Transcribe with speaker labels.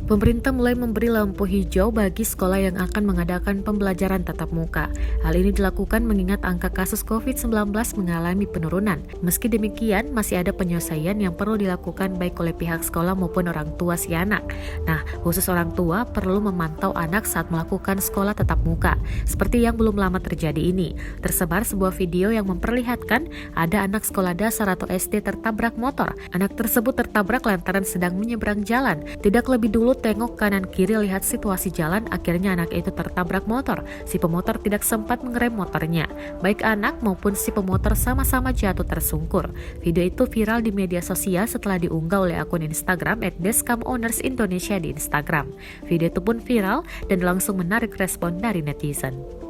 Speaker 1: Pemerintah mulai memberi lampu hijau bagi sekolah yang akan mengadakan pembelajaran tatap muka. Hal ini dilakukan mengingat angka kasus COVID-19 mengalami penurunan. Meski demikian, masih ada penyelesaian yang perlu dilakukan baik oleh pihak sekolah maupun orang tua si anak. Nah, khusus orang tua perlu memantau anak saat melakukan sekolah tatap muka. Seperti yang belum lama terjadi ini, tersebar sebuah video yang memperlihatkan ada anak sekolah dasar atau SD tertabrak motor. Anak tersebut tertabrak lantaran sedang menyeberang jalan. Tidak lebih dulu tengok kanan kiri lihat situasi jalan, akhirnya anak itu tertabrak motor. Si pemotor tidak sempat mengerem motornya. Baik anak maupun si pemotor sama-sama jatuh tersungkur. Video itu viral di media sosial setelah diunggah oleh akun Instagram @descamowners Indonesia di Instagram. Video itu pun viral dan langsung menarik respon dari netizen.